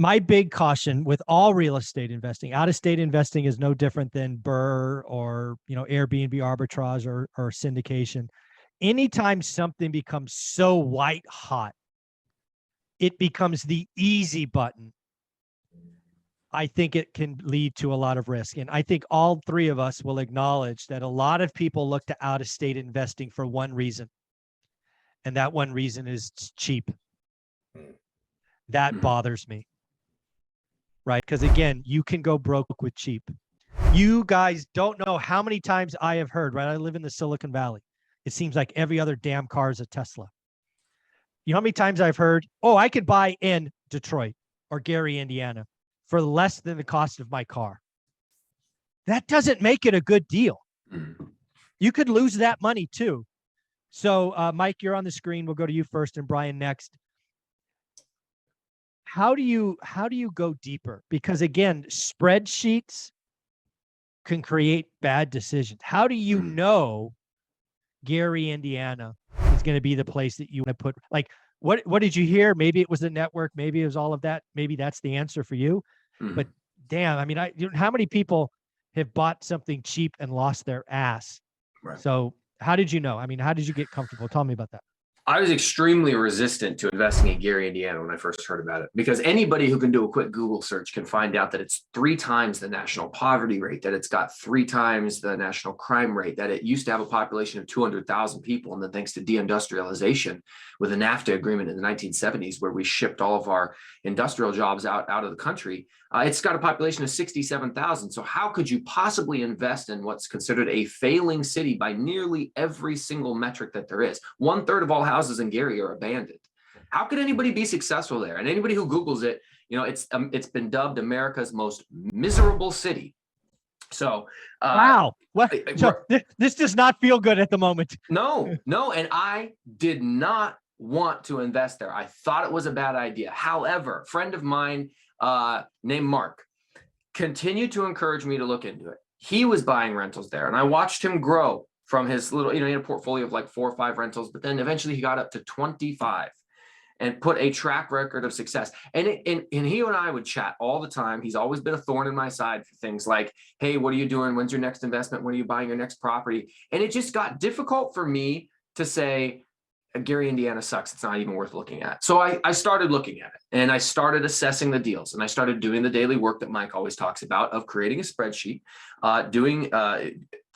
my big caution with all real estate investing, out of state investing is no different than Burr or, Airbnb arbitrage or syndication. Anytime something becomes so white hot, it becomes the easy button. I think it can lead to a lot of risk. And I think all three of us will acknowledge that a lot of people look to out of state investing for one reason. And that one reason is cheap. That bothers me. Right? Because again, you can go broke with cheap. You guys don't know how many times I have heard, right? I live in the Silicon Valley. It seems like every other damn car is a Tesla. You know how many times I've heard, oh, I could buy in Detroit or Gary, Indiana for less than the cost of my car. That doesn't make it a good deal. You could lose that money too. So Mike, you're on the screen. We'll go to you first and Brian next. How do you go deeper? Because again, spreadsheets can create bad decisions. How do you know Gary, Indiana is going to be the place that you want to put? Like, what did you hear? Maybe it was the network. Maybe it was all of that. Maybe that's the answer for you. But damn, I mean, how many people have bought something cheap and lost their ass? Right. So how did you know? I mean, how did you get comfortable? Tell me about that. I was extremely resistant to investing in Gary, Indiana when I first heard about it, because anybody who can do a quick Google search can find out that it's 3 times the national poverty rate, that it's got 3 times the national crime rate, that it used to have a population of 200,000 people. And then thanks to deindustrialization with a NAFTA agreement in the 1970s, where we shipped all of our industrial jobs out of the country, it's got a population of 67,000. So how could you possibly invest in what's considered a failing city by nearly every single metric that there is? 1/3 of all houses in Gary are abandoned. How could anybody be successful there? And anybody who Googles it, it's been dubbed America's most miserable city. So wow, so this does not feel good at the moment. No, and I did not want to invest there. I thought it was a bad idea. However, a friend of mine named Mark continued to encourage me to look into it. He was buying rentals there, and I watched him grow from his little, he had a portfolio of like 4 or 5 rentals, but then eventually he got up to 25 and put a track record of success. And he and I would chat all the time. He's always been a thorn in my side for things like, hey, what are you doing? When's your next investment? When are you buying your next property? And it just got difficult for me to say, Gary, Indiana sucks. It's not even worth looking at. So I started looking at it, and I started assessing the deals, and I started doing the daily work that Mike always talks about of creating a spreadsheet,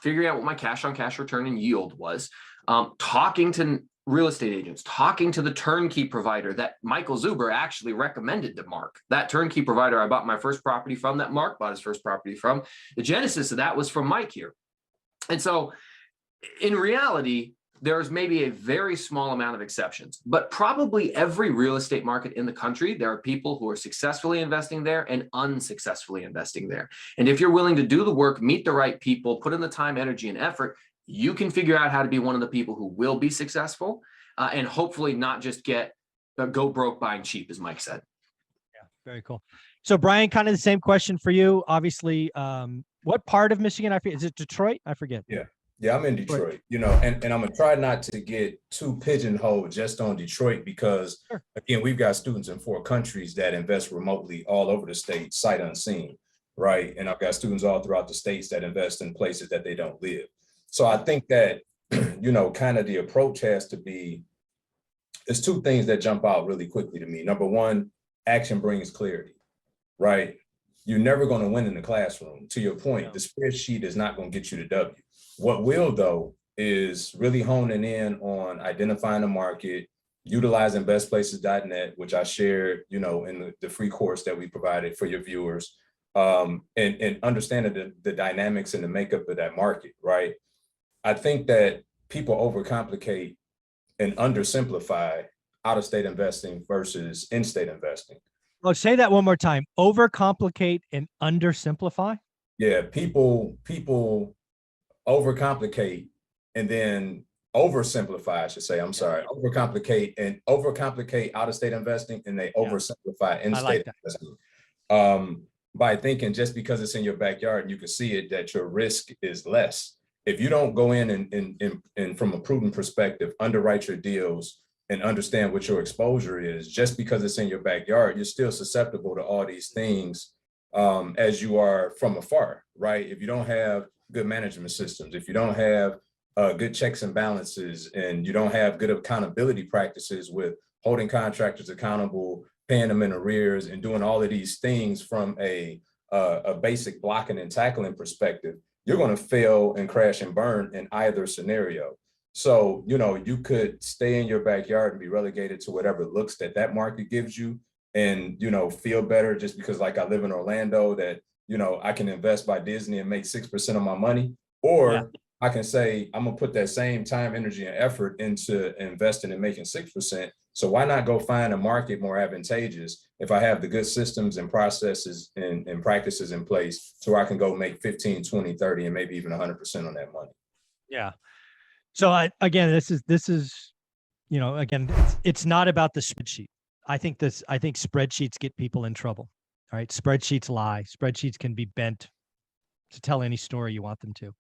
figuring out what my cash on cash return and yield was, talking to real estate agents, talking to the turnkey provider that Michael Zuber actually recommended to Mark. That turnkey provider I bought my first property from, that Mark bought his first property from. The genesis of that was from Mike here. And so in reality, there's maybe a very small amount of exceptions, but probably every real estate market in the country, there are people who are successfully investing there and unsuccessfully investing there. And if you're willing to do the work, meet the right people, put in the time, energy, and effort, you can figure out how to be one of the people who will be successful and hopefully not just go broke buying cheap, as Mike said. Yeah, very cool. So Brian, kind of the same question for you. Obviously, what part of Michigan? Is it Detroit? I forget. Yeah, I'm in Detroit, and I'm going to try not to get too pigeonholed just on Detroit because, again, we've got students in 4 countries that invest remotely all over the state, sight unseen, right? And I've got students all throughout the states that invest in places that they don't live. So I think that, kind of the approach has to be, there's 2 things that jump out really quickly to me. Number one, action brings clarity, right? You're never going to win in the classroom. To your point, the spreadsheet is not going to get you the W. What will, though, is really honing in on identifying the market, utilizing bestplaces.net, which I shared, in the free course that we provided for your viewers, and understanding the dynamics and the makeup of that market, right? I think that people overcomplicate and undersimplify out-of-state investing versus in-state investing. Oh, say that one more time. Overcomplicate and undersimplify? Yeah, people overcomplicate and then oversimplify, I should say. I'm sorry. Overcomplicate out-of-state investing, and they oversimplify in-state investing. By thinking just because it's in your backyard and you can see it, that your risk is less. If you don't go in and from a prudent perspective, underwrite your deals, and understand what your exposure is. Just because it's in your backyard, you're still susceptible to all these things as you are from afar, right? If you don't have good management systems, if you don't have good checks and balances, and you don't have good accountability practices with holding contractors accountable, paying them in arrears, and doing all of these things from a basic blocking and tackling perspective, you're going to fail and crash and burn in either scenario. So, you know, you could stay in your backyard and be relegated to whatever looks that that market gives you, and, you know, feel better just because, like, I live in Orlando, that, you know, I can invest by Disney and make 6% of my money. Or I can say, I'm gonna put that same time, energy, and effort into investing and making 6%. So why not go find a market more advantageous if I have the good systems and processes and practices in place to where I can go make 15, 20, 30, and maybe even 100% on that money. Yeah. So again, this is, you know, again, it's not about the spreadsheet. I think spreadsheets get people in trouble. All right. Spreadsheets lie. Spreadsheets can be bent to tell any story you want them to.